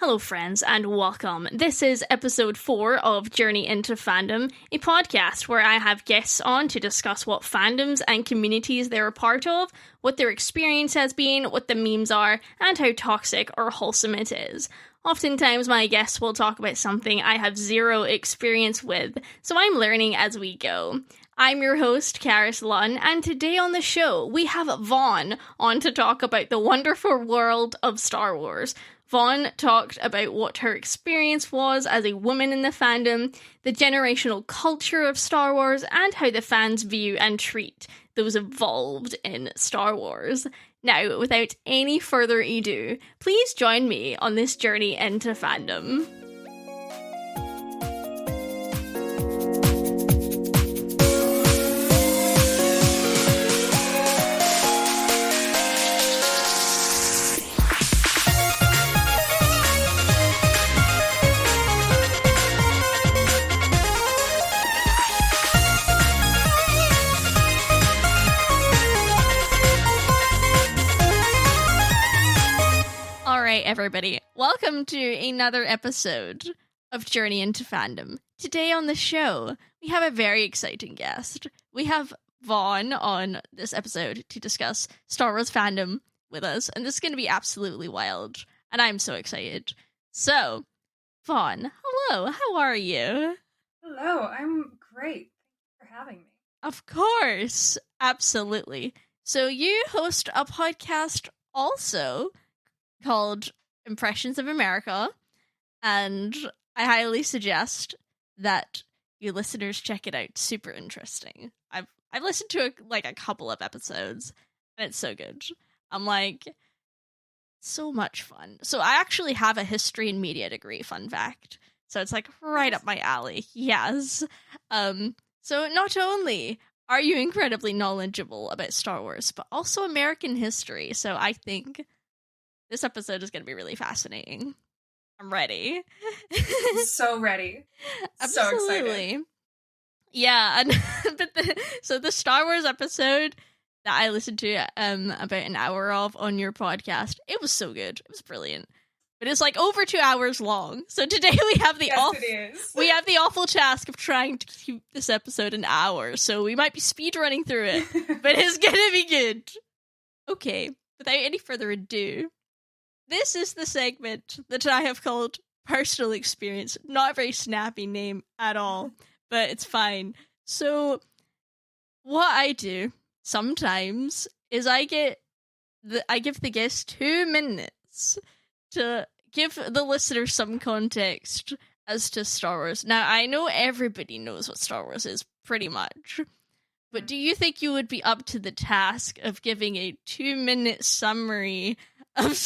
Hello friends and welcome. This is episode 4 of Journey into Fandom, a podcast where I have guests on to discuss what fandoms and communities they're a part of, what their experience has been, what the memes are, and how toxic or wholesome it is. Oftentimes my guests will talk about something I have zero experience with, so I'm learning as we go. I'm your host, Karis Lunn, and today on the show we have Vaughn on to talk about the wonderful world of Star Wars. Vaughn talked about what her experience was as a woman in the fandom, the generational culture of Star Wars, and how the fans view and treat those involved in Star Wars. Now, without any further ado, please join me on this journey into fandom. Everybody, welcome to another episode of Journey into Fandom. Today on the show, we have a very exciting guest. We have Vaughn on this episode to discuss Star Wars fandom with us, and this is going to be absolutely wild, and I'm so excited. So, Vaughn, hello, how are you? Hello, I'm great. Thank you for having me. Of course, absolutely. So you host a podcast also called Impressions of America, and I highly suggest that you listeners check it out. Super interesting. I've listened to a couple of episodes, and it's so good. I'm like, so much fun. So I actually have a history and media degree, fun fact. So it's like right up my alley. Yes. So not only are you incredibly knowledgeable about Star Wars, but also American history. So I think this episode is going to be really fascinating. I'm ready. So ready. So excited. Yeah, and so the Star Wars episode that I listened to about an hour of on your podcast, it was so good. It was brilliant. But it's like over 2 hours long. So today we have the we have the awful task of trying to keep this episode an hour. So we might be speed running through it, but it's going to be good. Okay, without any further ado, this is the segment that I have called Personal Experience. Not a very snappy name at all, but it's fine. So, what I do sometimes is I give the guest 2 minutes to give the listener some context as to Star Wars. Now, I know everybody knows what Star Wars is, pretty much. But do you think you would be up to the task of giving a 2-minute summary of...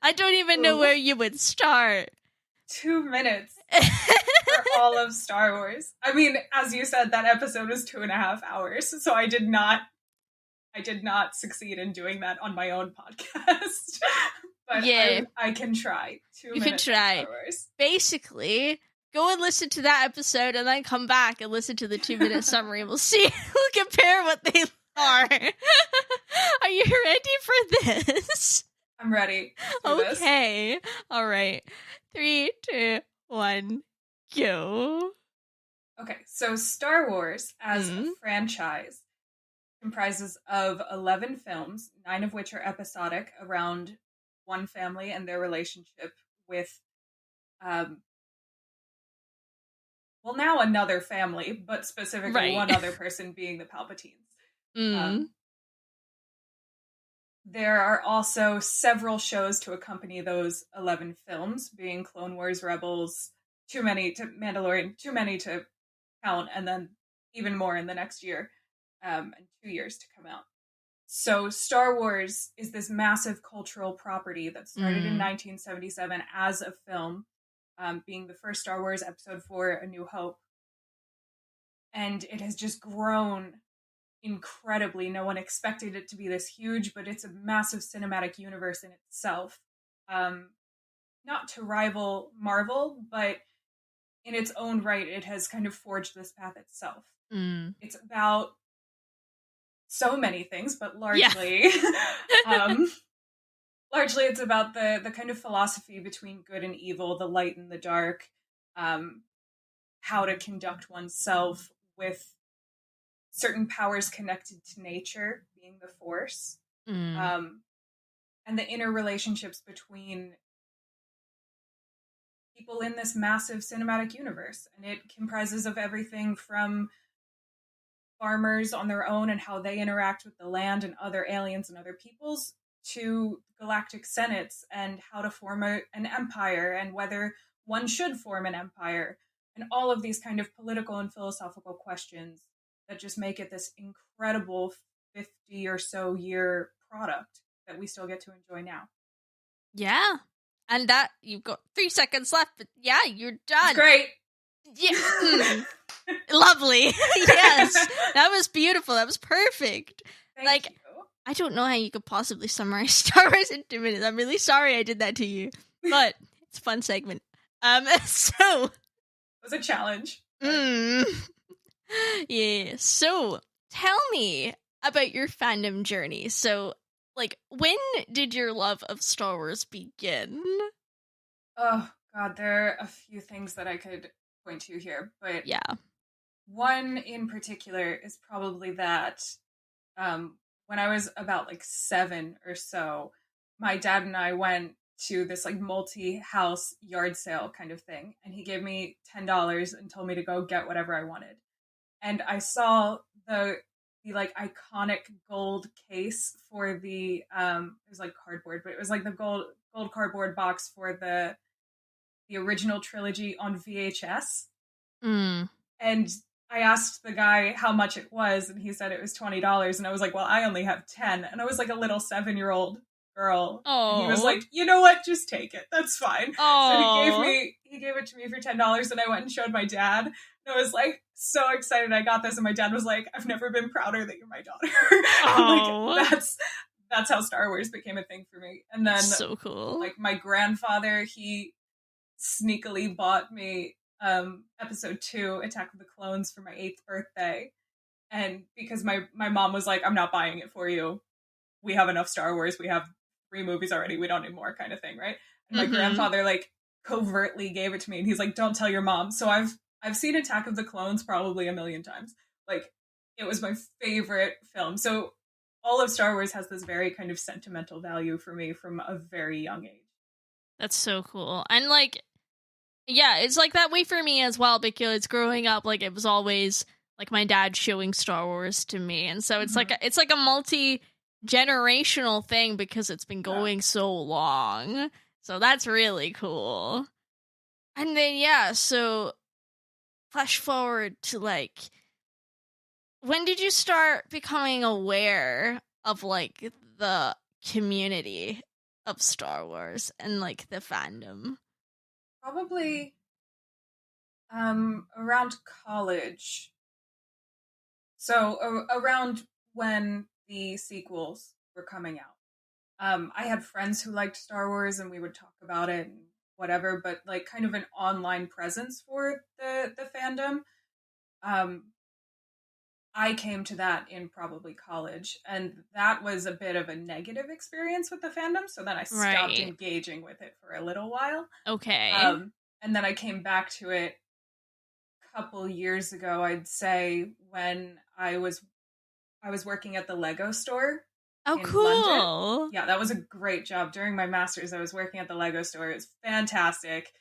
I don't even know where you would start. 2 minutes for all of Star Wars. I mean, as you said, that episode was 2.5 hours, so I did not succeed in doing that on my own podcast. But yeah, I can try. 2 minutes. You can try. Star Wars. Basically, go and listen to that episode and then come back and listen to the 2-minute summary. We'll see. We'll compare what they are. Are you ready for this? I'm ready. Okay. All right. 3, 2, 1, go. Okay, so Star Wars as a franchise comprises of 11 films, 9 of which are episodic around one family and their relationship with now another family, but specifically one other person being the Palpatines. There are also several shows to accompany those 11 films, being Clone Wars, Rebels, too many to Mandalorian, too many to count, and then even more in the next year, and 2 years to come out. So Star Wars is this massive cultural property that started in 1977 as a film, being the first Star Wars Episode 4, A New Hope. And it has just grown incredibly. No one expected it to be this huge, but it's a massive cinematic universe in itself. Not to rival Marvel, but in its own right, it has kind of forged this path itself. It's about so many things, but largely largely it's about the kind of philosophy between good and evil, the light and the dark, how to conduct oneself with certain powers connected to nature, being the Force, and the inner relationships between people in this massive cinematic universe. And it comprises of everything from farmers on their own and how they interact with the land and other aliens and other peoples, to galactic senates and how to form an empire and whether one should form an empire, and all of these kind of political and philosophical questions that just make it this incredible 50 or so year product that we still get to enjoy now. Yeah. And that, you've got 3 seconds left, but yeah, you're done. It's great. Yeah. Lovely. Yes. That was beautiful. That was perfect. Thank you. I don't know how you could possibly summarize Star Wars in 2 minutes. I'm really sorry I did that to you, but it's a fun segment. So it was a challenge. Yeah. So tell me about your fandom journey. So, like, when did your love of Star Wars begin? Oh God, there are a few things that I could point to here, but yeah, one in particular is probably that when I was about like 7 or so, my dad and I went to this like multi-house yard sale kind of thing, and he gave me $10 and told me to go get whatever I wanted. And I saw the like iconic gold case for the it was like cardboard, but it was like the gold cardboard box for the original trilogy on VHS. And I asked the guy how much it was, and he said it was $20. And I was like, well, I only have 10. And I was like a little 7-year-old girl. And he was like, you know what? Just take it. That's fine. So he gave it to me for $10, and I went and showed my dad. And I was like so excited I got this, and my dad was like, I've never been prouder that you're my daughter. Like, that's how Star Wars became a thing for me. And then so cool. Like my grandfather, he sneakily bought me episode 2, Attack of the Clones, for my 8th birthday. And because my mom was like, I'm not buying it for you. We have enough Star Wars. We have 3 movies already. We don't need more, kind of thing, right? And my grandfather like covertly gave it to me, and he's like, don't tell your mom. So I've seen Attack of the Clones probably a million times. Like, it was my favorite film. So all of Star Wars has this very kind of sentimental value for me from a very young age. That's so cool. And like, yeah, it's like that way for me as well, because growing up, like, it was always like my dad showing Star Wars to me. And so it's like a multi-generational thing because it's been going so long. So that's really cool. And then, yeah, so flash forward to, like, when did you start becoming aware of, like, the community of Star Wars and, like, the fandom? Probably around college. So around when the sequels were coming out. I had friends who liked Star Wars, and we would talk about it and whatever, but like kind of an online presence for the fandom. I came to that in probably college, and that was a bit of a negative experience with the fandom, so then I stopped engaging with it for a little while. Okay. And then I came back to it a couple years ago, I'd say, when I was working at the Lego store. Oh, cool. London. Yeah, that was a great job. During my master's, I was working at the Lego store. It was fantastic.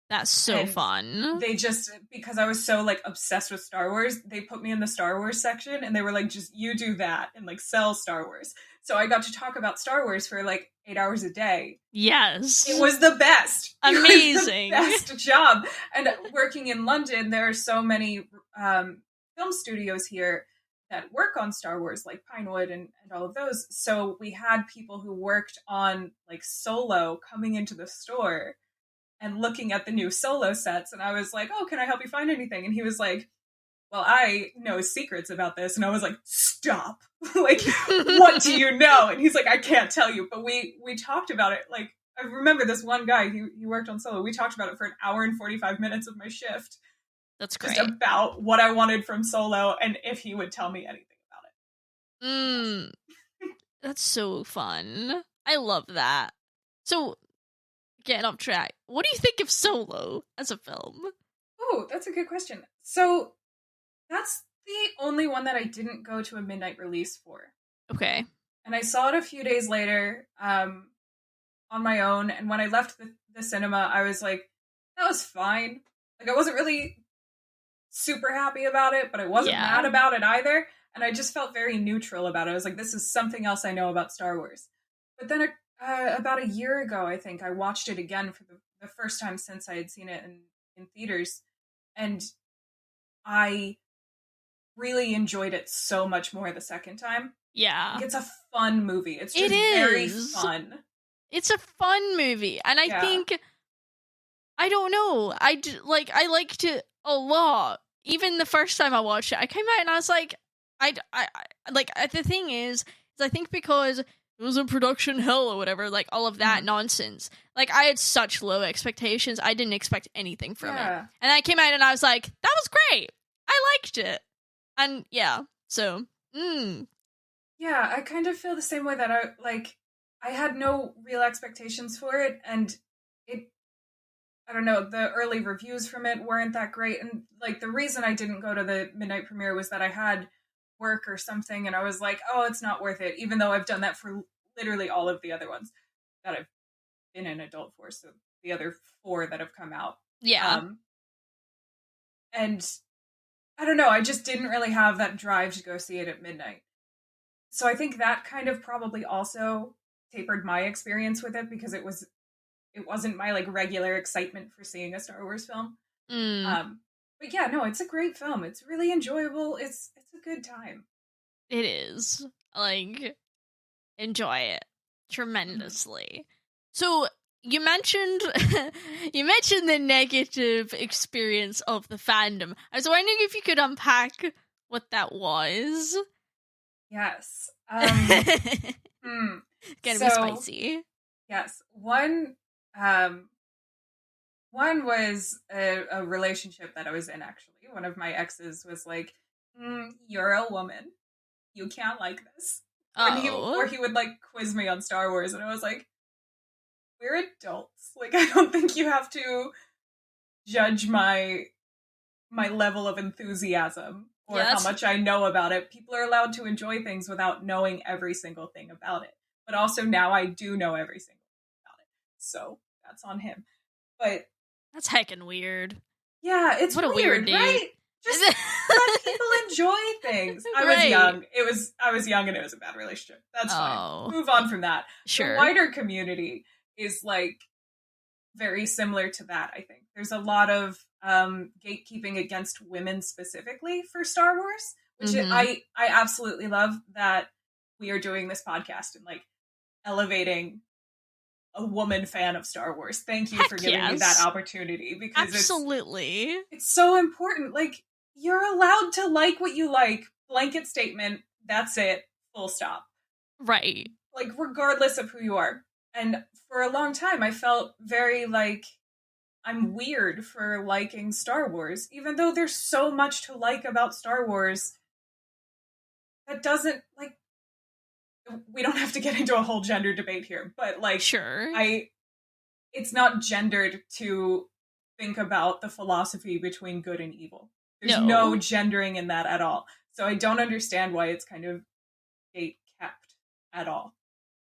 That's so fun. They just, because I was so like obsessed with Star Wars, they put me in the Star Wars section, and they were like, just you do that and like sell Star Wars. So I got to talk about Star Wars for like 8 hours a day. Yes. It was the best. Amazing. It was the best job. And working in London, there are so many film studios here that work on Star Wars, like Pinewood and all of those. So we had people who worked on like Solo coming into the store and looking at the new Solo sets. And I was like, oh, can I help you find anything? And he was like, well, I know secrets about this. And I was like, stop. Like, what do you know? And he's like, I can't tell you. But we talked about it. Like, I remember this one guy, he worked on Solo. We talked about it for an hour and 45 minutes of my shift. That's great. Just about what I wanted from Solo and if he would tell me anything about it. That's so fun. I love that. So, getting off track, what do you think of Solo as a film? Oh, that's a good question. So, that's the only one that I didn't go to a midnight release for. Okay. And I saw it a few days later on my own. And when I left the cinema, I was like, that was fine. Like, I wasn't really super happy about it, but I wasn't mad about it either. And I just felt very neutral about it. I was like, this is something else I know about Star Wars. But then about a year ago, I think, I watched it again for the first time since I had seen it in theaters. And I really enjoyed it so much more the second time. Yeah. Like, it's a fun movie. It's just very fun. It's a fun movie. And I think, I don't know, I liked it a lot. Even the first time I watched it, I came out and I was like, the thing is I think because it was in production hell or whatever, like all of that nonsense, like I had such low expectations. I didn't expect anything from it. And I came out and I was like, that was great. I liked it. And so, yeah, I kind of feel the same way that I had no real expectations for it, and I don't know, the early reviews from it weren't that great, and like the reason I didn't go to the midnight premiere was that I had work or something, and I was like, oh, it's not worth it, even though I've done that for literally all of the other ones that I've been an adult for, so the other 4 that have come out. And I don't know, I just didn't really have that drive to go see it at midnight. So I think that kind of probably also tapered my experience with it, because it wasn't my like regular excitement for seeing a Star Wars film. But yeah, no, it's a great film. It's really enjoyable. It's a good time. It is. Like, enjoy it tremendously. So you mentioned the negative experience of the fandom. I was wondering if you could unpack what that was. Yes. It's gonna be spicy. Yes. One was a relationship that I was in, actually. One of my exes was like, you're a woman. You can't like this. Or he would like quiz me on Star Wars, and I was like, we're adults. Like, I don't think you have to judge my level of enthusiasm or how much I know about it. People are allowed to enjoy things without knowing every single thing about it. But also now I do know every single thing about it. So that's on him. But that's heckin' weird. Yeah, it's what a weird date. Right? Just let people enjoy things. I was young. I was young and it was a bad relationship. That's fine. Move on from that. Sure. The wider community is like very similar to that, I think. There's a lot of gatekeeping against women specifically for Star Wars, which I absolutely love that we are doing this podcast and like elevating a woman fan of Star Wars. Thank you for giving me that opportunity, because it's so important. Like, you're allowed to like what you like. Blanket statement. That's it. Full stop. Right. Like, regardless of who you are. And for a long time, I felt very like I'm weird for liking Star Wars, even though there's so much to like about Star Wars that doesn't, like, we don't have to get into a whole gender debate here, but like, sure, it's not gendered to think about the philosophy between good and evil. There's no gendering in that at all. So I don't understand why it's kind of gate kept at all.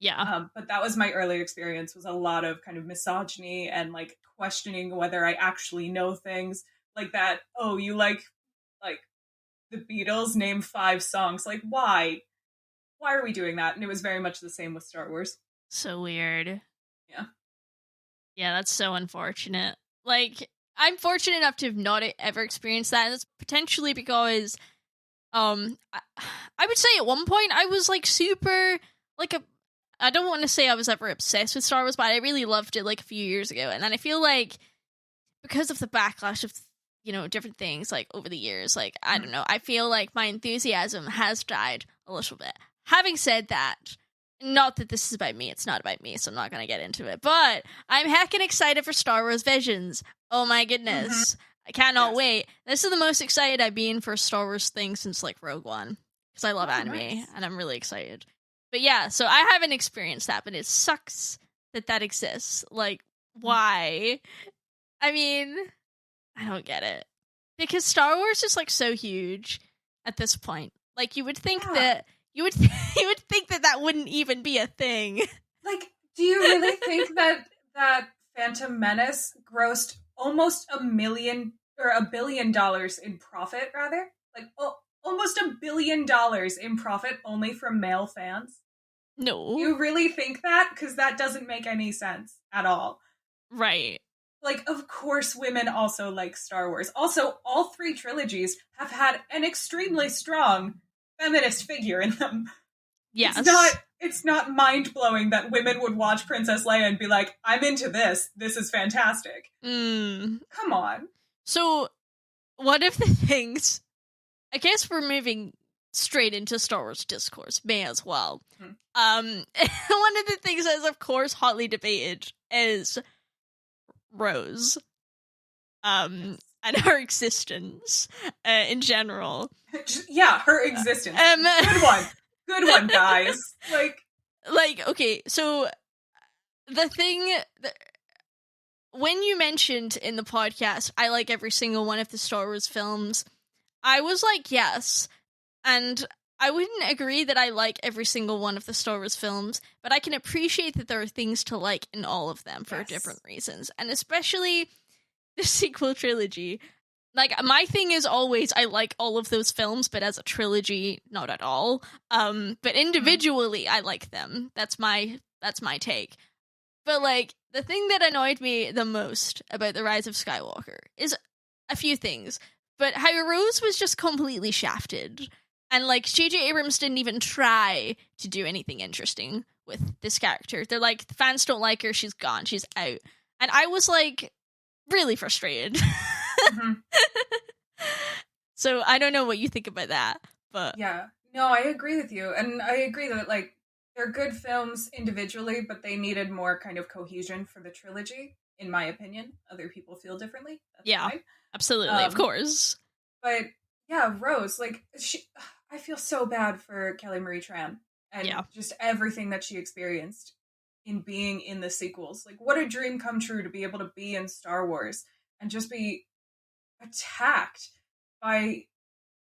Yeah. But that was my earlier experience, was a lot of kind of misogyny and like questioning whether I actually know things like that. Oh, you like the Beatles, name 5 songs. Like, why? Why are we doing that? And it was very much the same with Star Wars. So weird. Yeah. Yeah, that's so unfortunate. Like, I'm fortunate enough to have not ever experienced that, and it's potentially because, I would say at one point I was, like, super, like, I don't want to say I was ever obsessed with Star Wars, but I really loved it, like, a few years ago, and then I feel like, because of the backlash of, you know, different things, like, over the years, like, I don't know, I feel like my enthusiasm has died a little bit. Having said that, not that this is about me, it's not about me, so I'm not going to get into it, but I'm heckin' excited for Star Wars Visions. Oh my goodness. I cannot wait. This is the most excited I've been for a Star Wars thing since, like, Rogue One, because I love anime, and I'm really excited. But yeah, so I haven't experienced that, but it sucks that exists. Like, why? I mean, I don't get it. Because Star Wars is, like, so huge at this point. Like, you would think that you would think that wouldn't even be a thing. Like, do you really think that Phantom Menace grossed almost $1 billion in profit, rather? Like, almost $1 billion in profit only from male fans? No. You really think that? Because that doesn't make any sense at all. Right. Like, of course women also like Star Wars. Also, all 3 trilogies have had an extremely strong feminist figure in them. Yes. It's not mind-blowing that women would watch Princess Leia and be like, I'm into this. This is fantastic. Come on. So, one of the things... I guess we're moving straight into Star Wars discourse. May as well. One of the things that is, of course, hotly debated is Rose. And her existence in general. Yeah, her existence. Good one, guys. Like, okay, so the thing when you mentioned in the podcast, I like every single one of the Star Wars films, I was like, yes, and I wouldn't agree that I like every single one of the Star Wars films, but I can appreciate that there are things to like in all of them for different reasons, and especially the sequel trilogy. Like, my thing is always, I like all of those films, but as a trilogy, not at all. But individually, I like them. That's my take. But, like, the thing that annoyed me the most about The Rise of Skywalker is a few things. But how Rose was just completely shafted. And, like, J.J. Abrams didn't even try to do anything interesting with this character. They're like, the fans don't like her, she's gone, she's out. And I was, like, really frustrated. So I don't know what you think about that, but yeah, no, I agree with you, and I agree that, like, they're good films individually, but they needed more kind of cohesion for the trilogy, in my opinion. Other people feel differently. That's fine. Absolutely, of course. But yeah, Rose, like, I feel so bad for Kelly Marie Tran and just everything that she experienced in being in the sequels. Like, what a dream come true to be able to be in Star Wars and just be attacked by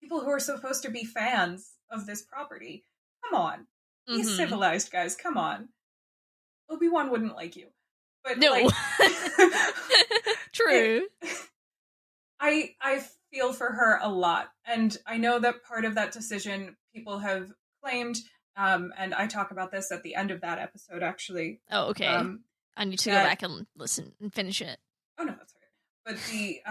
people who are supposed to be fans of this property. Come on. Be civilized, guys. Come on. Obi-Wan wouldn't like you. But no. Like, true. I feel for her a lot. And I know that part of that decision people have claimed, and I talk about this at the end of that episode, actually. Oh, okay. I need to go back and listen and finish it. Oh, no, that's right. But the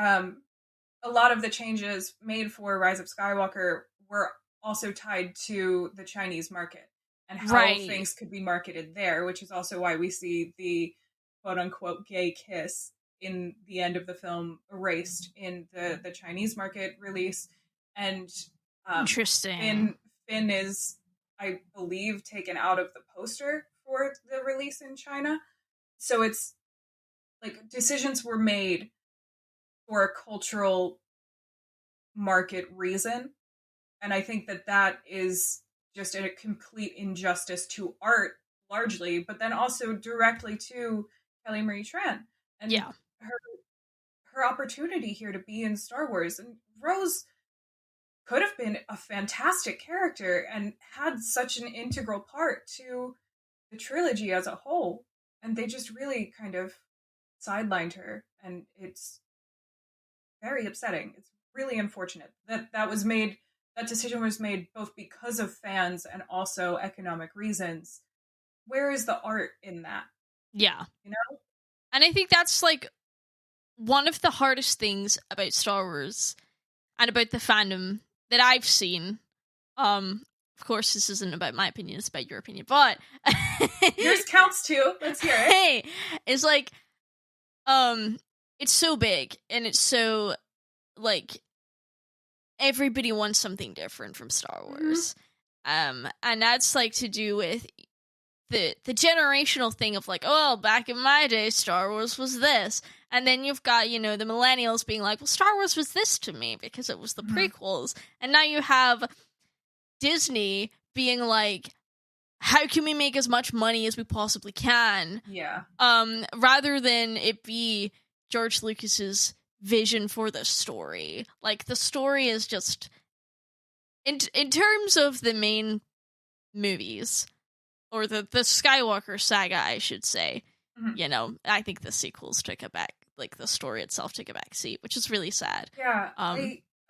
a lot of the changes made for Rise of Skywalker were also tied to the Chinese market and how things could be marketed there, which is also why we see the quote-unquote gay kiss in the end of the film erased in the Chinese market release. And interesting. Finn is, I believe, taken out of the poster for the release in China. So it's like decisions were made for a cultural market reason. And I think that is just a complete injustice to art, largely, but then also directly to Kelly Marie Tran. And her opportunity here to be in Star Wars. And Rose could have been a fantastic character and had such an integral part to the trilogy as a whole. And they just really kind of sidelined her. And it's very upsetting. It's really unfortunate that decision was made both because of fans and also economic reasons. Where is the art in that? Yeah. You know? And I think that's, like, one of the hardest things about Star Wars and about the fandom that I've seen. Of course, this isn't about my opinion, it's about your opinion, but yours counts too. Let's hear it. Hey, it's like, it's so big and it's so, like, everybody wants something different from Star Wars. And that's, like, to do with the generational thing of, like, oh, back in my day, Star Wars was this. And then you've got, you know, the millennials being like, well, Star Wars was this to me because it was the prequels. And now you have Disney being like, how can we make as much money as we possibly can? Yeah. Rather than it be George Lucas's vision for the story. Like, the story is just in terms of the main movies, or the Skywalker saga, I should say. Mhm. You know, I think the sequels took a back, like the story itself took a back seat, which is really sad. Yeah,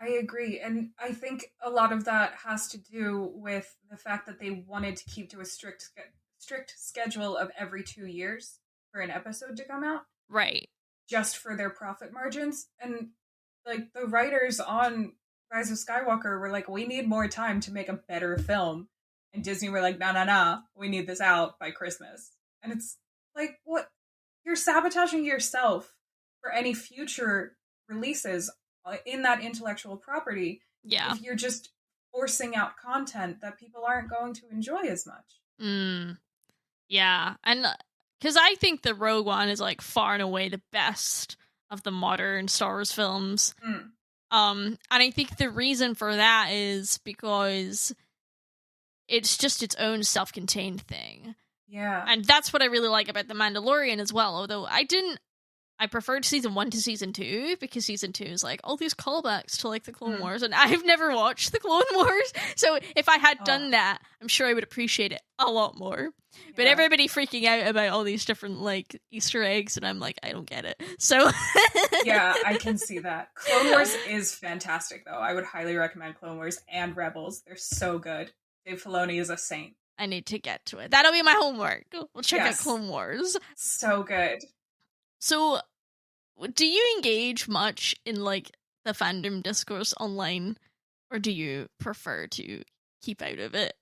I agree, and I think a lot of that has to do with the fact that they wanted to keep to a strict schedule of every 2 years for an episode to come out, Right. just for their profit margins. And like, the writers on Rise of Skywalker were like, we need more time to make a better film, and Disney were like, nah, we need this out by Christmas. And it's like, what? You're sabotaging yourself for any future releases in that intellectual property. Yeah. If you're just forcing out content that people aren't going to enjoy as much. Yeah, and because I think the Rogue One is like far and away the best of the modern Star Wars films. And I think the reason for that is because it's just its own self-contained thing. Yeah. And that's what I really like about The Mandalorian as well, although I preferred season 1 to season 2, because season 2 is like all these callbacks to like the Clone Wars, and I've never watched the Clone Wars, so if I had done that, I'm sure I would appreciate it a lot more. Yeah. But everybody freaking out about all these different like Easter eggs, and I'm like, I don't get it. So yeah, I can see that. Clone Wars is fantastic, though. I would highly recommend Clone Wars and Rebels. They're so good. Dave Filoni is a saint. I need to get to it. That'll be my homework. We'll check out Clone Wars. So good. So, do you engage much in like the fandom discourse online, or do you prefer to keep out of it?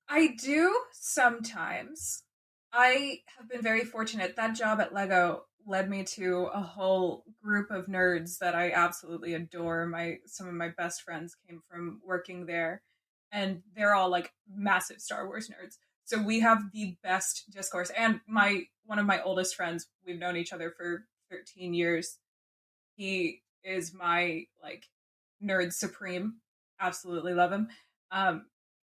I do sometimes. I have been very fortunate. That job at Lego led me to a whole group of nerds that I absolutely adore. Some of my best friends came from working there, and they're all like massive Star Wars nerds. So we have the best discourse. And one of my oldest friends, we've known each other for 13 years. He is my like nerd supreme. Absolutely love him.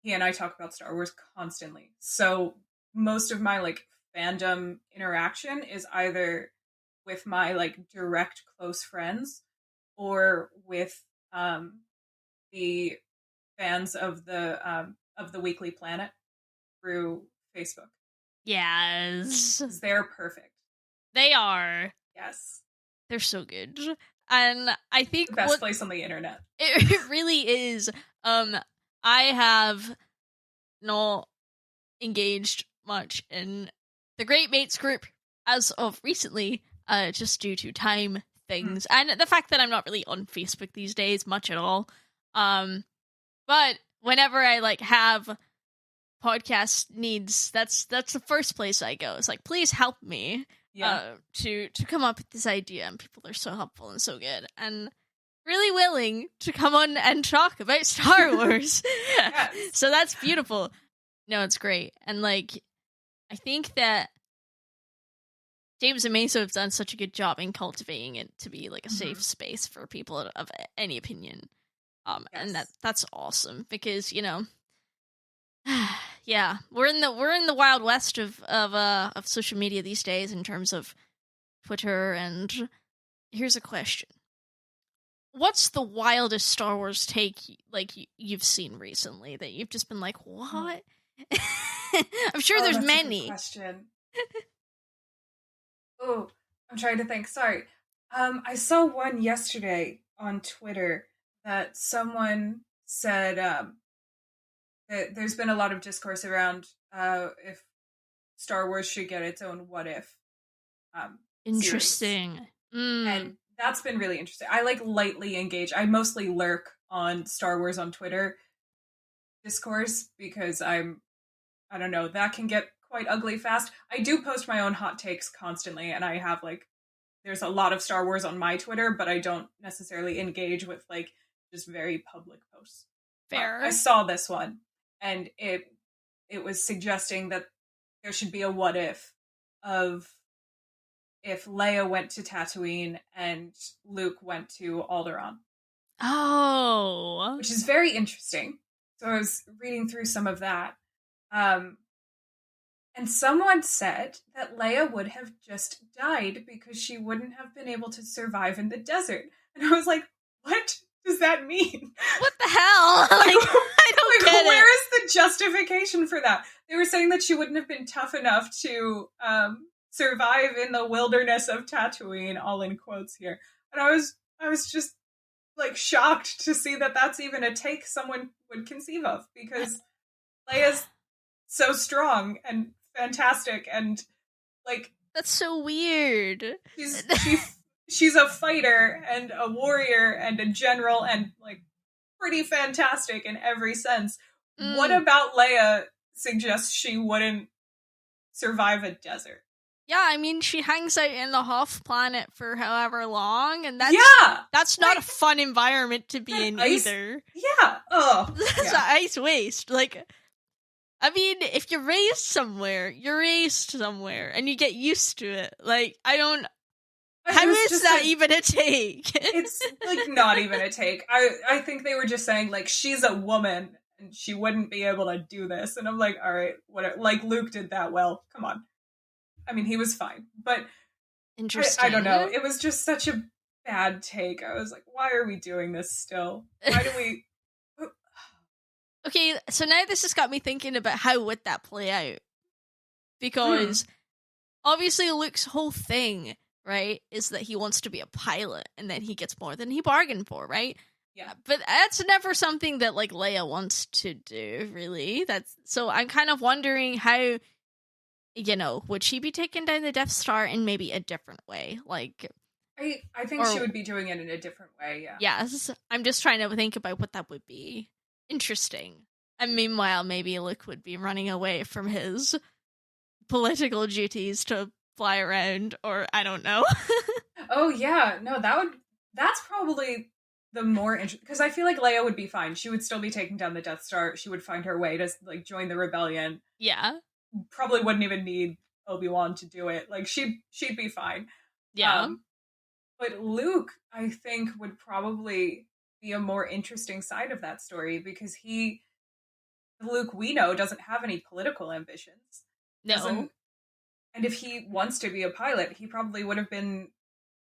He and I talk about Star Wars constantly. So most of my like fandom interaction is either with my like direct close friends or with the fans of the Weekly Planet through Facebook. Yes. They're perfect. They are. Yes. They're so good. And I think the best place on the internet. It really is. I have not engaged much in the Great Mates group as of recently, just due to time things and the fact that I'm not really on Facebook these days much at all. But whenever I like have podcast needs, that's the first place I go. It's like, please help me to come up with this idea, and people are so helpful and so good and really willing to come on and talk about Star Wars. Yes. So that's beautiful. No, it's great. And like, I think that James and Mesa have done such a good job in cultivating it to be like a safe space for people of any opinion. And that's awesome, because, you know, yeah, we're in the wild west of social media these days in terms of Twitter. And here's a question: what's the wildest Star Wars take like you've seen recently that you've just been like, what? I'm sure there's many. A good question. Oh, I'm trying to think. Sorry. I saw one yesterday on Twitter that someone said that there's been a lot of discourse around if Star Wars should get its own what if interesting series. And that's been really interesting. I like lightly engage. I mostly lurk on Star Wars on Twitter discourse because I don't know, that can get quite ugly fast. I do post my own hot takes constantly, and I have like, there's a lot of Star Wars on my Twitter, but I don't necessarily engage with like just very public posts. Fair. I saw this one, and it was suggesting that there should be a what if of if Leia went to Tatooine and Luke went to Alderaan. Oh. Which is very interesting. So I was reading through some of that. And someone said that Leia would have just died because she wouldn't have been able to survive in the desert. And I was like, what does that mean? What the hell? Like, I don't get it. Where is the justification for that? They were saying that she wouldn't have been tough enough to survive in the wilderness of Tatooine, all in quotes here. And I was just like shocked to see that that's even a take someone would conceive of, because Leia's so strong and fantastic, and like, that's so weird. She's a fighter and a warrior and a general and like pretty fantastic in every sense. What about Leia suggests she wouldn't survive a desert? Yeah, I mean, she hangs out in the Hoth planet for however long, and that's not a fun environment to be in either. Yeah. Oh, that's an ice waste. Like, I mean, if you're raised somewhere, and you get used to it. Like, how is that even a take? It's like not even a take. I think they were just saying like she's a woman and she wouldn't be able to do this, and I'm like, all right, whatever. Like Luke did that well. Come on. I mean, he was fine, but interesting. I don't know. It was just such a bad take. I was like, why are we doing this still? Why do we? Okay, so now this has got me thinking about how would that play out, because obviously Luke's whole thing, right, is that he wants to be a pilot, and then he gets more than he bargained for, right? Yeah. But that's never something that like Leia wants to do, really. So I'm kind of wondering how, would she be taking down the Death Star in maybe a different way? Like, I think she would be doing it in a different way, yeah. Yes, I'm just trying to think about what that would be. Interesting. And meanwhile, maybe Luke would be running away from his political duties to fly around, or I don't know. Oh yeah, no, that's probably the more interesting, because I feel like Leia would be fine. She would still be taking down the Death Star. She would find her way to like join the rebellion. Yeah. Probably wouldn't even need Obi-Wan to do it. Like she'd be fine. Yeah. But Luke, I think, would probably be a more interesting side of that story, because the Luke we know doesn't have any political ambitions. No. And if he wants to be a pilot, he probably would have been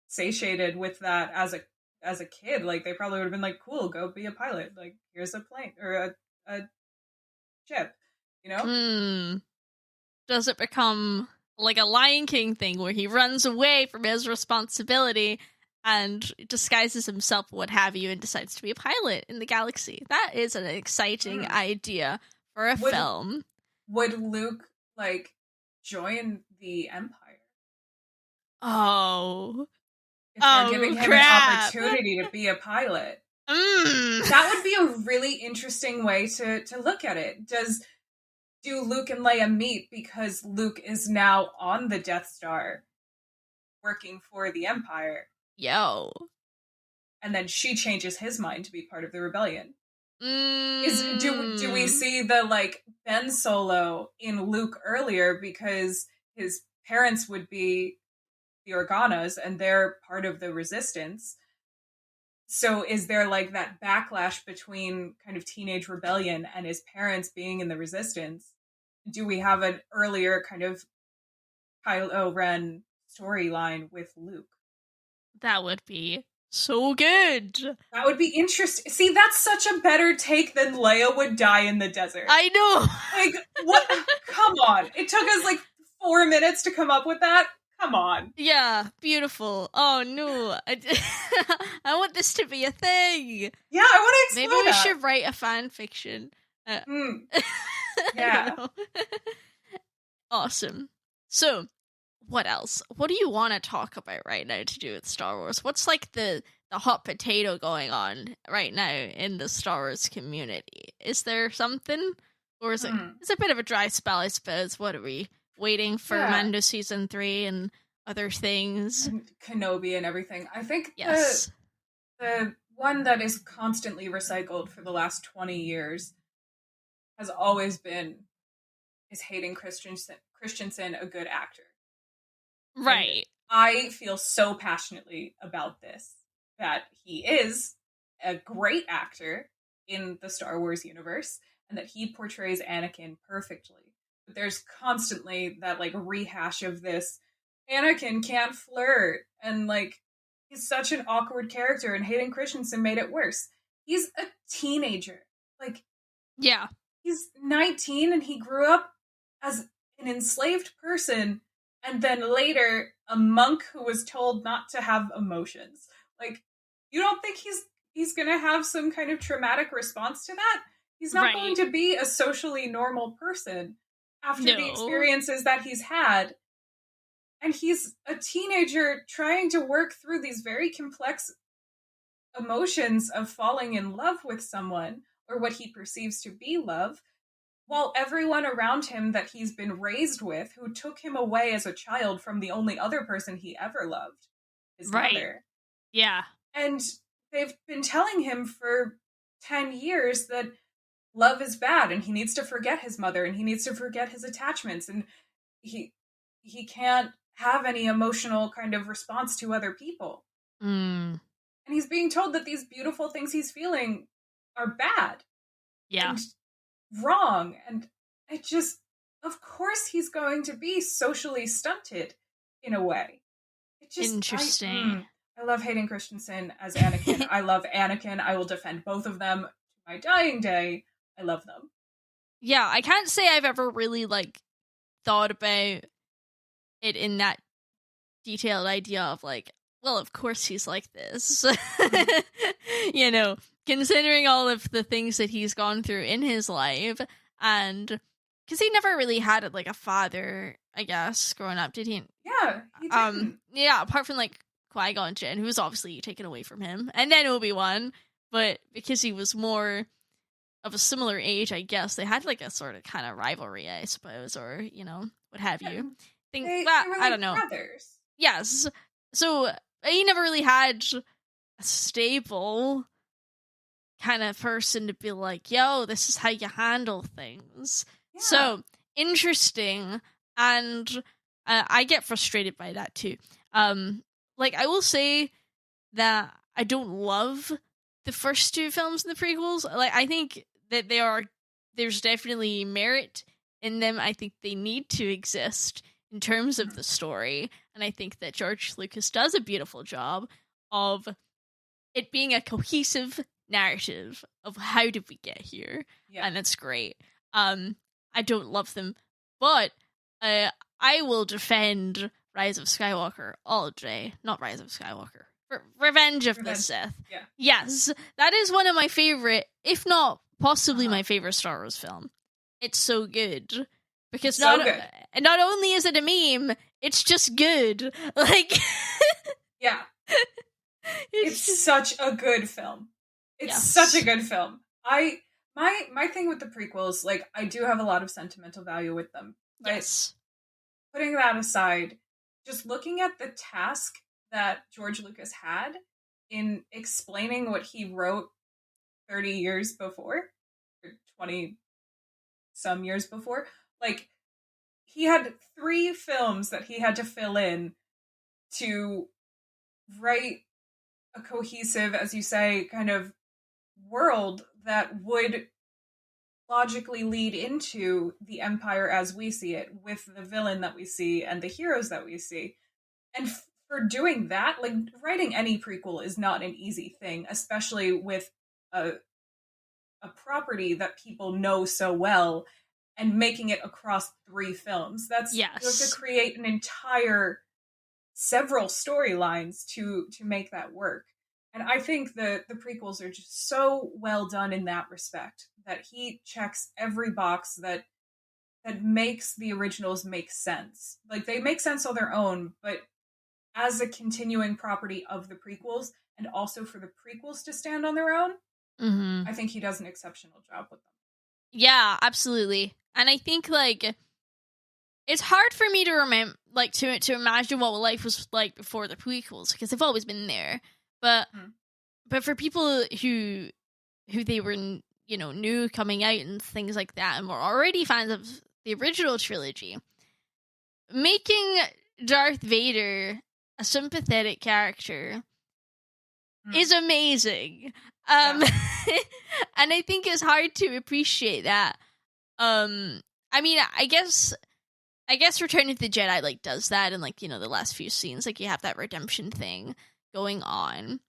satiated with that as a kid. Like they probably would have been like, cool, go be a pilot. Like here's a plane or a ship, Does it become like a Lion King thing where he runs away from his responsibility and disguises himself, what have you, and decides to be a pilot in the galaxy? That is an exciting idea for a film. Would Luke like join the Empire? Oh. If they're giving him an opportunity to be a pilot. That would be a really interesting way to look at it. Do Luke and Leia meet because Luke is now on the Death Star working for the Empire? Yo. And then she changes his mind to be part of the rebellion. Do we see the like Ben Solo in Luke earlier because his parents would be the Organas and they're part of the Resistance? So is there like that backlash between kind of teenage rebellion and his parents being in the Resistance? Do we have an earlier kind of Kylo Ren storyline with Luke? That would be so good. That would be interesting. See, that's such a better take than Leia would die in the desert. I know. Like, what? Come on. It took us like 4 minutes to come up with that. Come on. Yeah, beautiful. Oh, no. I want this to be a thing. Yeah, I want to explore Maybe we should write a fan fiction. Yeah. Awesome. So, what else? What do you want to talk about right now to do with Star Wars? What's like the hot potato going on right now in the Star Wars community? Is there something? Or is it's a bit of a dry spell, I suppose. What are we waiting for? Mando season 3 and other things? And Kenobi and everything. I think yes. The one that is constantly recycled for the last 20 years has always been, is Hayden Christensen a good actor? Right. And I feel so passionately about this, that he is a great actor in the Star Wars universe and that he portrays Anakin perfectly. But there's constantly that, like, rehash of this. Anakin can't flirt, and, like, he's such an awkward character, and Hayden Christensen made it worse. He's a teenager. Like, Yeah. he's 19 and he grew up as an enslaved person, and then later a monk who was told not to have emotions. Like, you don't think he's gonna have some kind of traumatic response to that? He's not going to be a socially normal person after the experiences that he's had. And he's a teenager trying to work through these very complex emotions of falling in love with someone, or what he perceives to be love, while everyone around him that he's been raised with, who took him away as a child from the only other person he ever loved, his mother. Yeah. And they've been telling him for 10 years that love is bad, and he needs to forget his mother, and he needs to forget his attachments, and he can't have any emotional kind of response to other people. And he's being told that these beautiful things he's feeling are bad. Yeah. And wrong. And it just, of course he's going to be socially stunted in a way. It just, interesting. I love Hayden Christensen as Anakin. I love Anakin. I will defend both of them to my dying day. I love them. Yeah, I can't say I've ever really, like, thought about it in that detailed idea of, like, well, of course he's like this. You know, considering all of the things that he's gone through in his life, and because he never really had, like, a father, I guess, growing up, did he? Yeah, he didn't. Yeah, apart from, like, Qui-Gon Jinn, who was obviously taken away from him, and then Obi-Wan, but because he was more of a similar age, I guess, they had, like, a sort of kind of rivalry, I suppose, or, you know, what have you. They were, I don't know. Brothers. Yes. So he never really had a stable kind of person to be like, yo, this is how you handle things. Yeah. So interesting. And I get frustrated by that too. Like, I will say that I don't love the first two films in the prequels. Like, I think that there's definitely merit in them. I think they need to exist in terms of the story, and I think that George Lucas does a beautiful job of it being a cohesive narrative of how did we get here, and it's great. I don't love them, but I will defend Rise of Skywalker all day. Not Rise of Skywalker. Revenge of the Sith. Yeah. Yes, that is one of my favorite, if not possibly my favorite Star Wars film. It's so good. Because not only is it a meme, it's just good. Like, yeah, it's such a good film. It's such a good film. My thing with the prequels, like, I do have a lot of sentimental value with them. But putting that aside, just looking at the task that George Lucas had in explaining what he wrote 30 years before, or 20 some years before, like, he had 3 films that he had to fill in to write a cohesive, as you say, kind of world that would logically lead into the Empire as we see it, with the villain that we see and the heroes that we see. And for doing that, like, writing any prequel is not an easy thing, especially with a property that people know so well, and making it across 3 films. That's you have to create an entire several storylines to make that work. And I think the prequels are just so well done in that respect, that he checks every box that makes the originals make sense. Like, they make sense on their own, but as a continuing property of the prequels, and also for the prequels to stand on their own, I think he does an exceptional job with them. Yeah, absolutely. And I think, like, it's hard for me to remember, like, to imagine what life was like before the prequels, because they've always been there. But for people who they were, you know, new coming out and things like that, and were already fans of the original trilogy, making Darth Vader a sympathetic character is amazing. And I think it's hard to appreciate that I mean, I guess Return of the Jedi, like, does that, and, like, the last few scenes, like, you have that redemption thing going on.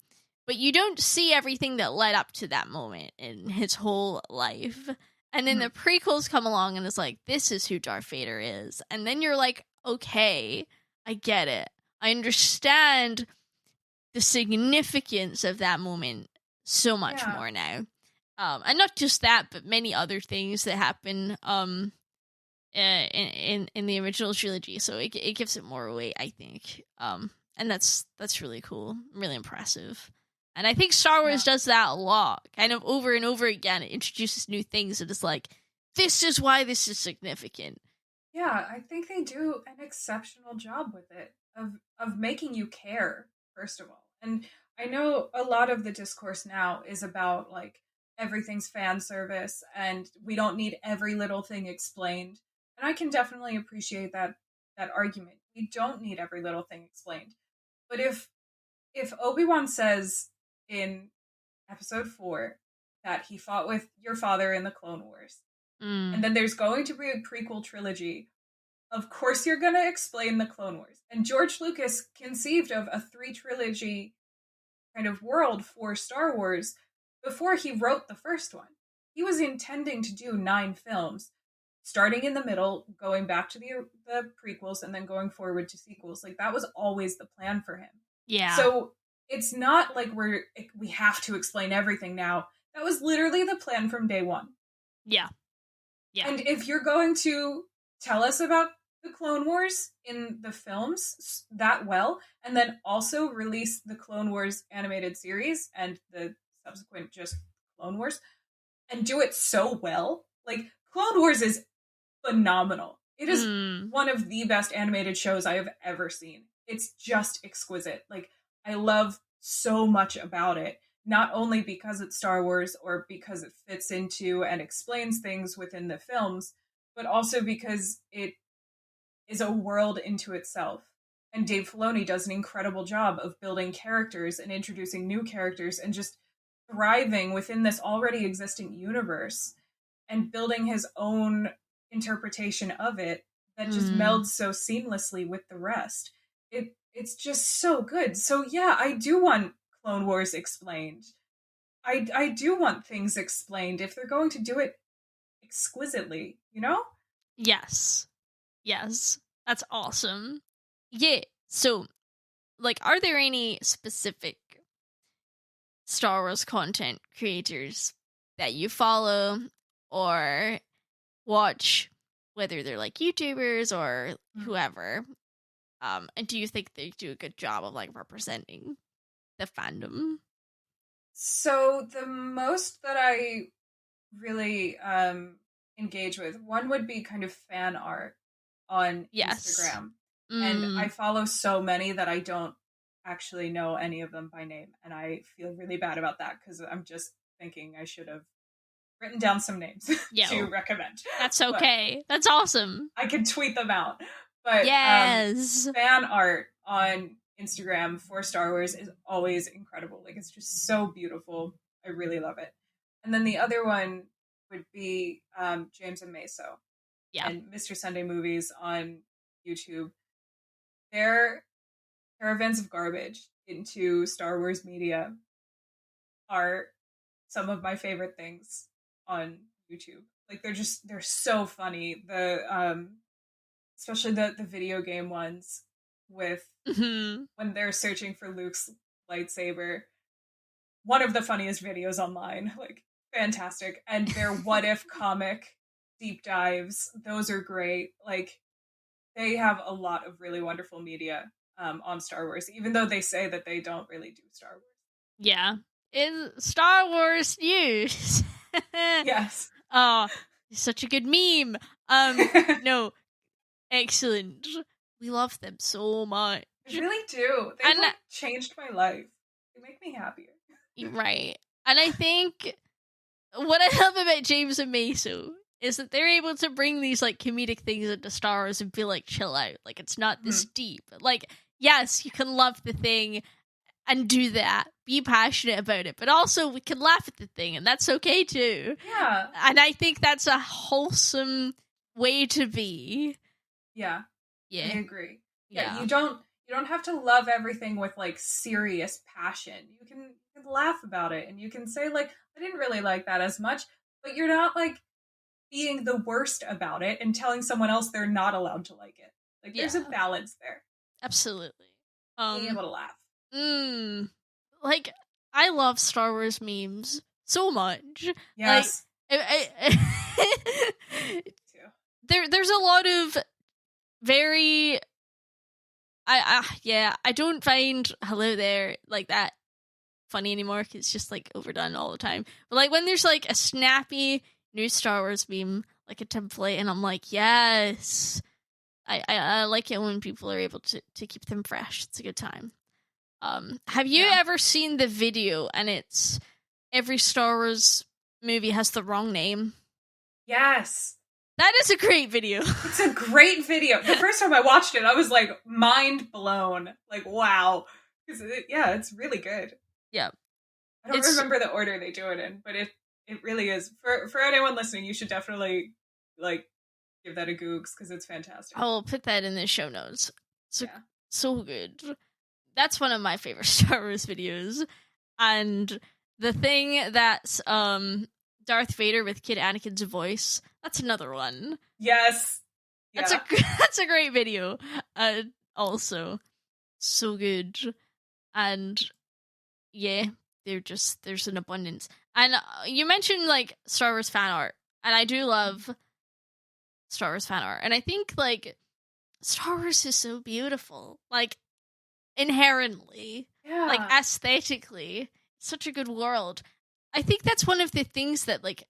But you don't see everything that led up to that moment in his whole life. And then the prequels come along and it's like, this is who Darth Vader is. And then you're like, okay, I get it. I understand the significance of that moment so much more now. And not just that, but many other things that happen in the original trilogy. So it gives it more weight, I think. And that's really cool, really impressive. And I think Star Wars does that a lot, kind of over and over again. It introduces new things and it's like, this is why this is significant. Yeah, I think they do an exceptional job with it, of making you care, first of all. And I know a lot of the discourse now is about, like, everything's fan service and we don't need every little thing explained. And I can definitely appreciate that argument. We don't need every little thing explained. But if Obi-Wan says in episode 4 that he fought with your father in the Clone Wars, and then there's going to be a prequel trilogy, of course you're going to explain the Clone Wars. And George Lucas conceived of a 3-trilogy kind of world for Star Wars before he wrote the first one. He was intending to do 9 films, starting in the middle, going back to the prequels, and then going forward to sequels. Like, that was always the plan for him. Yeah. So it's not like we have to explain everything now. That was literally the plan from day one. Yeah. Yeah. And if you're going to tell us about the Clone Wars in the films that well, and then also release the Clone Wars animated series and the subsequent just Clone Wars, and do it so well, like, Clone Wars is phenomenal. It is one of the best animated shows I have ever seen. It's just exquisite. Like, I love so much about it, not only because it's Star Wars or because it fits into and explains things within the films, but also because it is a world into itself. And Dave Filoni does an incredible job of building characters and introducing new characters and just thriving within this already existing universe and building his own interpretation of it that just melds so seamlessly with the rest. It's just so good. So yeah, I do want Clone Wars explained. I do want things explained if they're going to do it exquisitely, you know? Yes. That's awesome. Yeah. So, like, are there any specific Star Wars content creators that you follow or watch, whether they're like YouTubers or whoever? And do you think they do a good job of, like, representing the fandom? So the most that I really engage with, one would be kind of fan art on Instagram. And I follow so many that I don't actually know any of them by name. And I feel really bad about that because I'm just thinking I should have written down some names to recommend. That's okay. That's awesome. I can tweet them out. But yes, fan art on Instagram for Star Wars is always incredible. Like, it's just so beautiful. I really love it. And then the other one would be James and Meso and Mr. Sunday Movies on YouTube. Their caravans of garbage into Star Wars media are some of my favorite things on YouTube. Like, they're so funny. The especially the video game ones with when they're searching for Luke's lightsaber. One of the funniest videos online. Like, fantastic. And their what if comic deep dives, those are great. Like, they have a lot of really wonderful media on Star Wars, even though they say that they don't really do Star Wars. Yeah. In Star Wars news. Yes. Oh, such a good meme. No. Excellent. We love them so much. I really do. They've like changed my life. They make me happier. Right. And I think what I love about James and Meso is that they're able to bring these, like, comedic things into Star Wars and be like, chill out. Like, it's not this deep. Like, yes, you can love the thing and do that. Be passionate about it. But also, we can laugh at the thing, and that's okay, too. Yeah. And I think that's a wholesome way to be. Yeah. Yeah. I agree. Yeah. You don't have to love everything with like serious passion. You can laugh about it and you can say like, I didn't really like that as much, but you're not like being the worst about it and telling someone else they're not allowed to like it. Like there's a balance there. Absolutely. Being able to laugh. Like I love Star Wars memes so much. Yes. Like, there's a lot of very I don't find hello there like that funny anymore because it's just like overdone all the time. But like when there's like a snappy new Star Wars meme, like a template, and I'm like, yes, I like it when people are able to keep them fresh. It's a good time. Have you ever seen the video and it's every Star Wars movie has the wrong name? Yes. That is a great video. It's a great video. The first time I watched it, I was like mind blown. Like, wow. It's really good. Yeah. I don't remember the order they do it in, but it really is. For anyone listening, you should definitely like give that a googs because it's fantastic. I'll put that in the show notes. So good. That's one of my favorite Star Wars videos. And the thing that's Darth Vader with Kid Anakin's voice, that's another one. Yes. Yeah. That's a great video. Also so good. And yeah, there's an abundance. And you mentioned like Star Wars fan art, and I do love Star Wars fan art. And I think like Star Wars is so beautiful. Like inherently, like aesthetically, such a good world. I think that's one of the things that like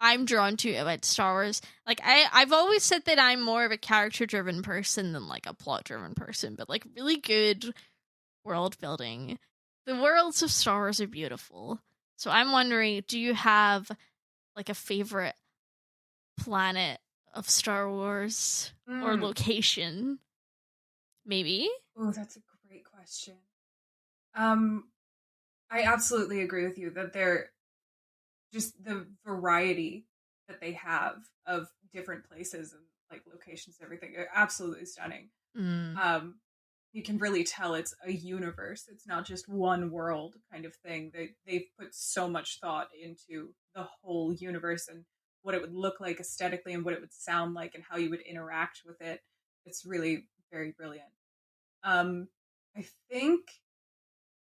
I'm drawn to about Star Wars. Like I've always said that I'm more of a character driven person than like a plot driven person, but like really good world building. The worlds of Star Wars are beautiful. So I'm wondering, do you have like a favorite planet of Star Wars or location? Maybe? Oh, that's a great question. I absolutely agree with you that they're just the variety that they have of different places and like locations and everything are absolutely stunning. You can really tell it's a universe. It's not just one world kind of thing. They've put so much thought into the whole universe and what it would look like aesthetically and what it would sound like and how you would interact with it. It's really very brilliant. I think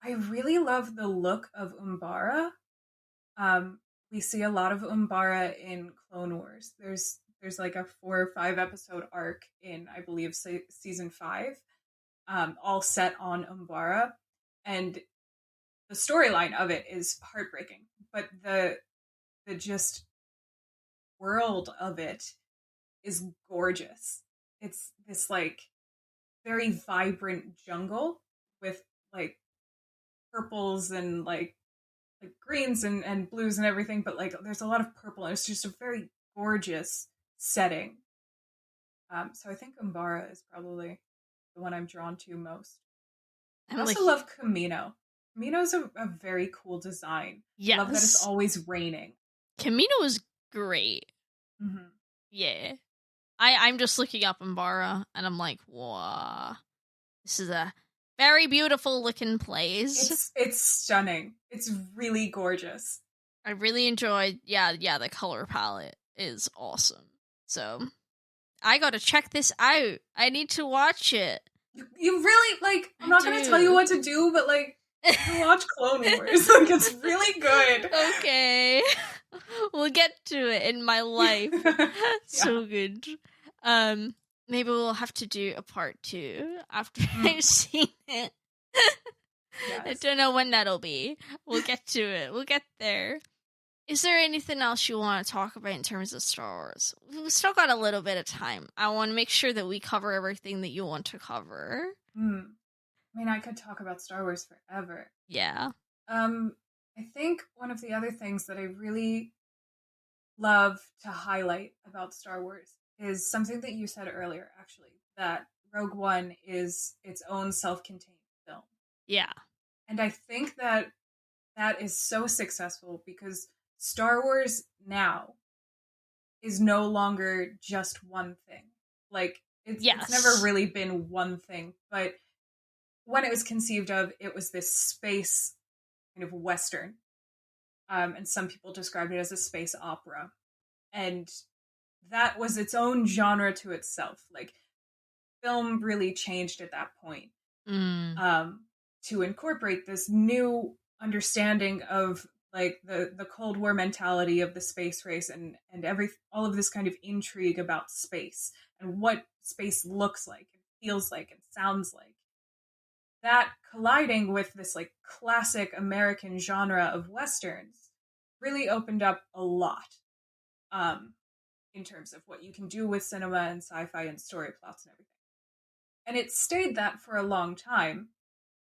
I really love the look of Umbara. We see a lot of Umbara in Clone Wars. There's like a 4 or 5 episode arc in, I believe, season 5, all set on Umbara, and the storyline of it is heartbreaking. But the just world of it is gorgeous. It's this like very vibrant jungle with like purples and like greens and blues and everything, but like there's a lot of purple and it's just a very gorgeous setting. So I think Umbara is probably the one I'm drawn to most. I also love Camino. Camino's a very cool design. Yes. I love that it's always raining. Camino is great. Mm-hmm. Yeah. I'm just looking up Umbara and I'm like, wow, this is a very beautiful looking place. It's stunning. It's really gorgeous. I really enjoyed, the color palette is awesome. So I gotta check this out. I need to watch it. You really, like, I'm not gonna tell you what to do, but like, you watch Clone Wars. Like, it's really good. Okay. We'll get to it in my life. So good. Maybe we'll have to do a part 2 after I've seen it. Yes. I don't know when that'll be. We'll get to it. We'll get there. Is there anything else you want to talk about in terms of Star Wars? We've still got a little bit of time. I want to make sure that we cover everything that you want to cover. I mean, I could talk about Star Wars forever. Yeah. I think one of the other things that I really love to highlight about Star Wars is something that you said earlier, actually, that Rogue One is its own self-contained film. Yeah. And I think that is so successful because Star Wars now is no longer just one thing. Like, it's never really been one thing, but when it was conceived of, it was this space kind of Western. And some people described it as a space opera. And that was its own genre to itself. Like, film really changed at that point to incorporate this new understanding of like the Cold War mentality of the space race and all of this kind of intrigue about space and what space looks like and feels like and sounds like. That colliding with this like classic American genre of Westerns really opened up a lot in terms of what you can do with cinema and sci-fi and story plots and everything. And it stayed that for a long time.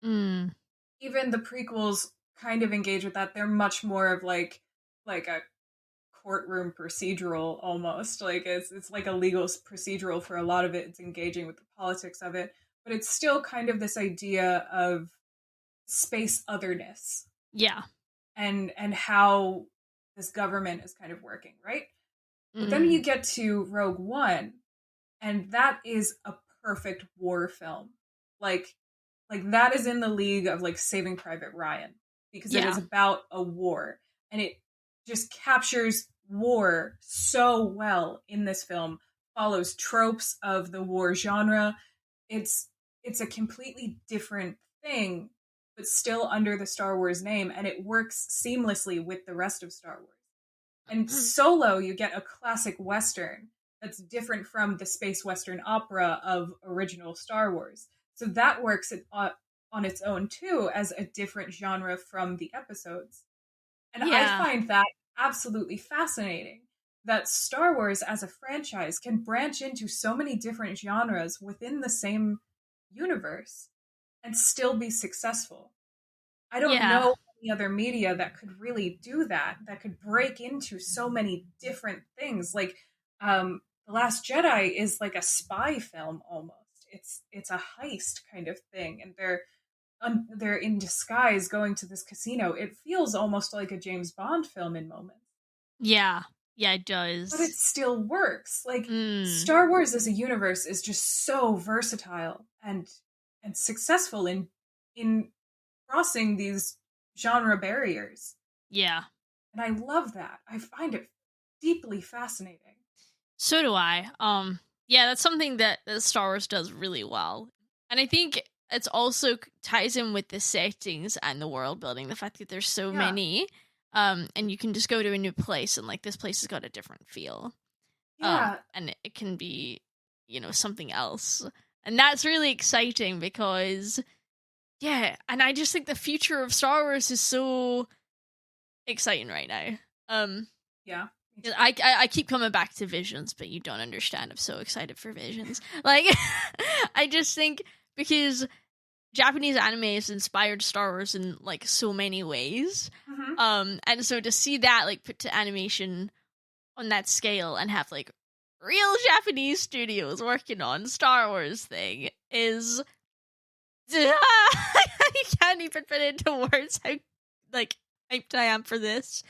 Even the prequels kind of engage with that. They're much more of like a courtroom procedural almost. Like it's like a legal procedural for a lot of it. It's engaging with the politics of it. But it's still kind of this idea of space otherness. Yeah. And how this government is kind of working, right? But then you get to Rogue One, and that is a perfect war film. Like that is in the league of like Saving Private Ryan, because it is about a war, and it just captures war so well in this film, follows tropes of the war genre. It's a completely different thing, but still under the Star Wars name, and it works seamlessly with the rest of Star Wars. And Solo, you get a classic Western that's different from the space Western opera of original Star Wars. So that works on its own, too, as a different genre from the episodes. And I find that absolutely fascinating, that Star Wars as a franchise can branch into so many different genres within the same universe and still be successful. I don't know any other media that could really do that could break into so many different things. Like, The Last Jedi is like a spy film almost. It's a heist kind of thing, and they're in disguise going to this casino. It feels almost like a James Bond film in moments. Yeah, it does. But it still works. Like, Star Wars as a universe is just so versatile and successful in crossing these genre barriers. Yeah. And I love that. I find it deeply fascinating. So do I. Yeah, that's something that Star Wars does really well. And I think it's also ties in with the settings and the world building, the fact that there's so many, and you can just go to a new place and like this place has got a different feel. Yeah. And it can be, something else. And that's really exciting because and I just think the future of Star Wars is so exciting right now. Yeah. I keep coming back to Visions, but you don't understand. I'm so excited for Visions. Like, I just think because Japanese anime has inspired Star Wars in like so many ways. And so to see that like put to animation on that scale and have like real Japanese studios working on Star Wars thing is I can't even put it into words how like hyped I am for this.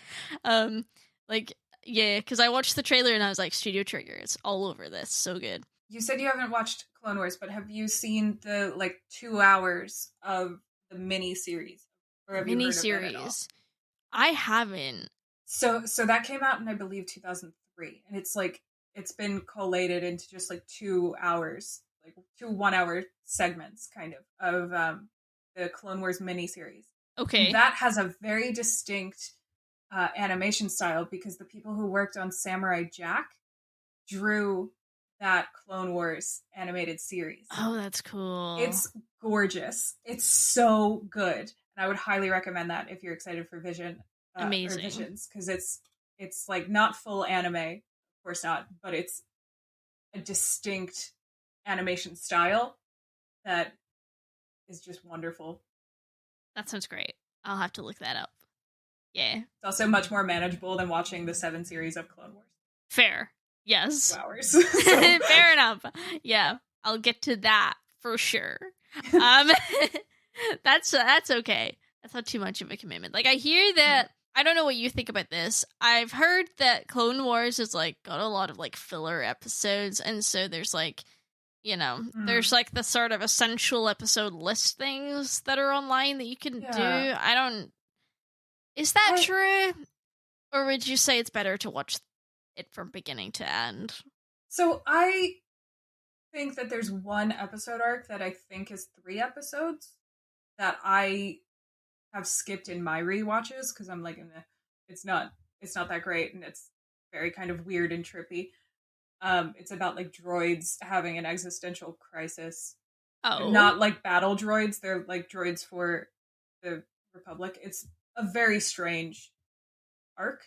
Because I watched the trailer and I was like, Studio Trigger, it's all over this. So good. You said you haven't watched Clone Wars, but have you seen the like 2 hours of the mini series? Or have you heard of it at all? I haven't. So that came out in, I believe, 2003, and it's been collated into just like 2 hours, like 2 1-hour segments, kind of the Clone Wars miniseries. Okay, and that has a very distinct animation style because the people who worked on Samurai Jack drew that Clone Wars animated series. Oh, that's cool. It's gorgeous. It's so good, and I would highly recommend that if you're excited for Visions, because it's like not full anime, of course not, but it's a distinct animation style that is just wonderful. That sounds great. I'll have to look that up. Yeah. It's also much more manageable than watching the 7 series of Clone Wars. Fair. Yes. 2 hours. Fair enough. Yeah. I'll get to that for sure. That's okay. That's not too much of a commitment. Like, I hear that I don't know what you think about this. I've heard that Clone Wars has like got a lot of like filler episodes, and so there's like, there's like the sort of essential episode list things that are online that you can do. Is that true? Or would you say it's better to watch it from beginning to end? So I think that there's one episode arc that I think is 3 episodes that I have skipped in my rewatches because I'm like, it's not that great, and it's very kind of weird and trippy. It's about like droids having an existential crisis. Oh, not like battle droids; they're like droids for the Republic. It's a very strange arc.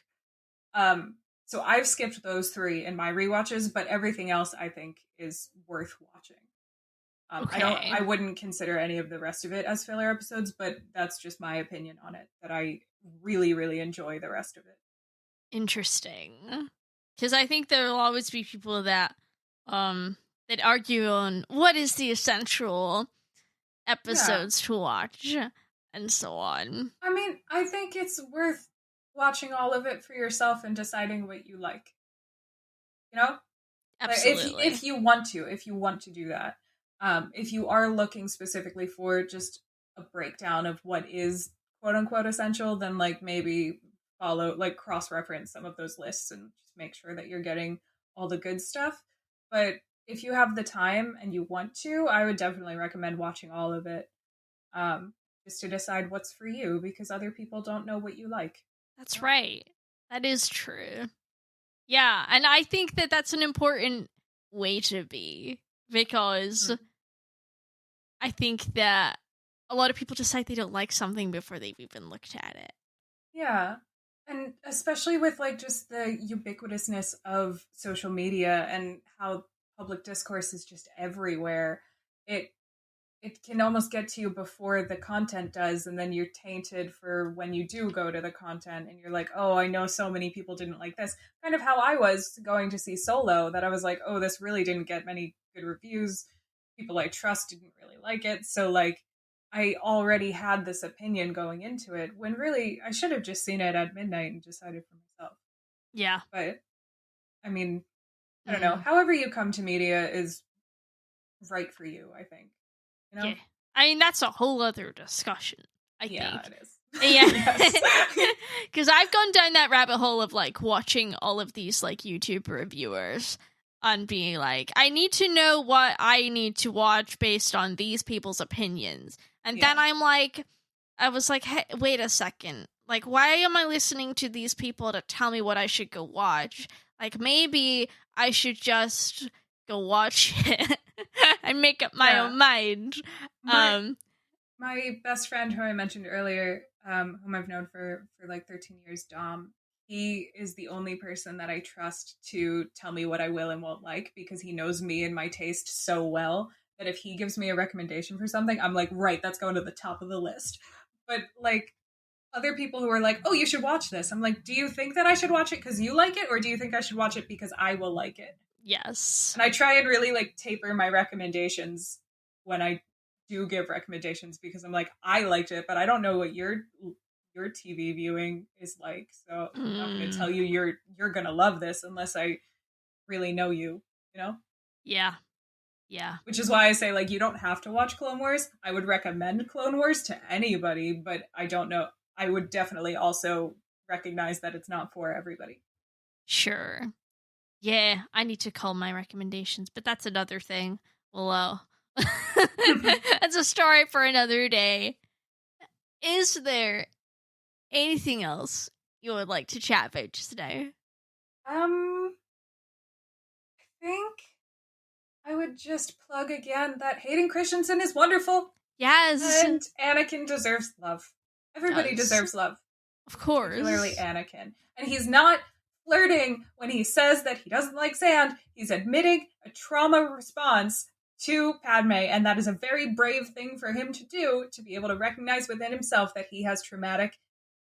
So I've skipped those 3 in my rewatches, but everything else I think is worth watching. okay. I wouldn't consider any of the rest of it as filler episodes, but that's just my opinion on it, that I really, really enjoy the rest of it. Interesting. Because I think there will always be people that argue on what is the essential episodes to watch and so on. I mean, I think it's worth watching all of it for yourself and deciding what you like. You know? Absolutely. Like if you want to do that. If you are looking specifically for just a breakdown of what is quote unquote essential, then like maybe follow, like cross-reference some of those lists and just make sure that you're getting all the good stuff. But if you have the time and you want to, I would definitely recommend watching all of it. Just to decide what's for you, because other people don't know what you like. That's right. That is true. Yeah, and I think that that's an important way to be, because I think that a lot of people decide they don't like something before they've even looked at it. Yeah. And especially with like just the ubiquitousness of social media and how public discourse is just everywhere, it can almost get to you before the content does, and then you're tainted for when you do go to the content and you're like, oh, I know so many people didn't like this. Kind of how I was going to see Solo, that I was like, oh, this really didn't get many good reviews. People I trust didn't really like it. So like I already had this opinion going into it, when really I should have just seen it at midnight and decided for myself. Yeah. But I mean, I don't know. However you come to media is right for you, I think. You know? Yeah. I mean, that's a whole other discussion, I think. Yeah, it is. Yeah. Because I've gone down that rabbit hole of like watching all of these like YouTube reviewers and being like, I need to know what I need to watch based on these people's opinions. And then I was like, hey, wait a second. Like, why am I listening to these people to tell me what I should go watch? Like, maybe I should just go watch it and make up my own mind. My best friend, who I mentioned earlier, whom I've known for like 13 years, Dom, he is the only person that I trust to tell me what I will and won't like, because he knows me and my taste so well that if he gives me a recommendation for something, I'm like, right, that's going to the top of the list. But like other people who are like, oh, you should watch this, I'm like, do you think that I should watch it because you like it, or do you think I should watch it because I will like it? Yes. And I try and really like taper my recommendations when I do give recommendations, because I'm like, I liked it, but I don't know what your TV viewing is like, so I'm not going to tell you you're going to love this unless I really know you, you know? Yeah. Which is why I say, like, you don't have to watch Clone Wars. I would recommend Clone Wars to anybody, but I don't know. I would definitely also recognize that it's not for everybody. Sure. Yeah, I need to cull my recommendations, but that's another thing. Well, that's a story for another day. Is there anything else you would like to chat about just now? I think I would just plug again that Hayden Christensen is wonderful. Yes. And Anakin deserves love. Everybody deserves love. Of course. Particularly Anakin. And he's not flirting when he says that he doesn't like sand. He's admitting a trauma response to Padme, and that is a very brave thing for him to do, to be able to recognize within himself that he has traumatic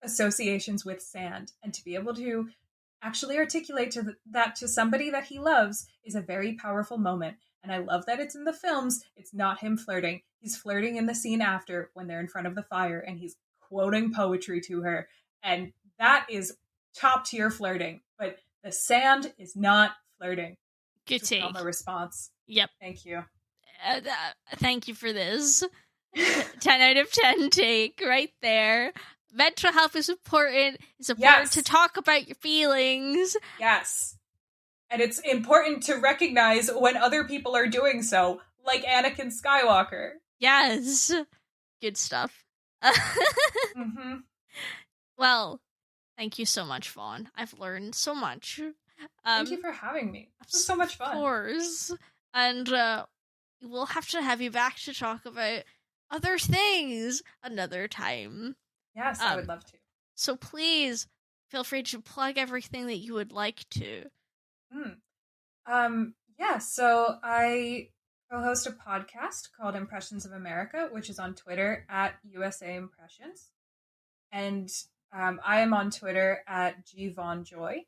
associations with sand, and to be able to actually articulate that to somebody that he loves is a very powerful moment. And I love that it's in the films. It's not him flirting. He's flirting in the scene after, when they're in front of the fire, and he's quoting poetry to her. And that is top tier flirting. But the sand is not flirting. Good Just take. got my response. Yep. Thank you. Thank you for this. 10 out of 10 take right there. Mental health is important. It's important to talk about your feelings. Yes. And it's important to recognize when other people are doing so, like Anakin Skywalker. Yes. Good stuff. Mm-hmm. Well, thank you so much, Vaughn. I've learned so much. Thank you for having me. It was so much fun. Of course. And we'll have to have you back to talk about other things another time. Yes, I would love to. So please feel free to plug everything that you would like to. So I co-host a podcast called Impressions of America, which is on Twitter at USA Impressions. And I am on Twitter at gvaughnjoy.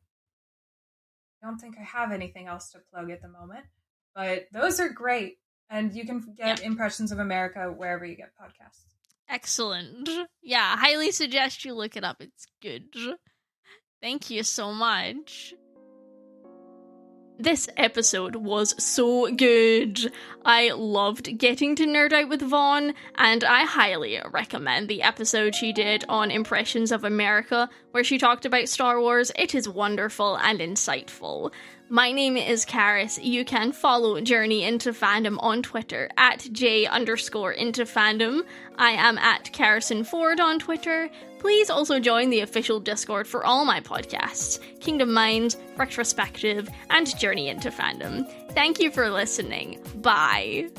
I don't think I have anything else to plug at the moment, but those are great. And you can get Impressions of America wherever you get podcasts. Excellent. Yeah, I highly suggest you look it up. It's good. Thank you so much. This episode was so good. I loved getting to nerd out with Vaughn, and I highly recommend the episode she did on Impressions of America, where she talked about Star Wars. It is wonderful and insightful. My name is Karis. You can follow Journey into Fandom on Twitter at j_into_fandom. I am at Carison Ford on Twitter. Please also join the official Discord for all my podcasts, Kingdom Mind, Retrospective, and Journey into Fandom. Thank you for listening. Bye.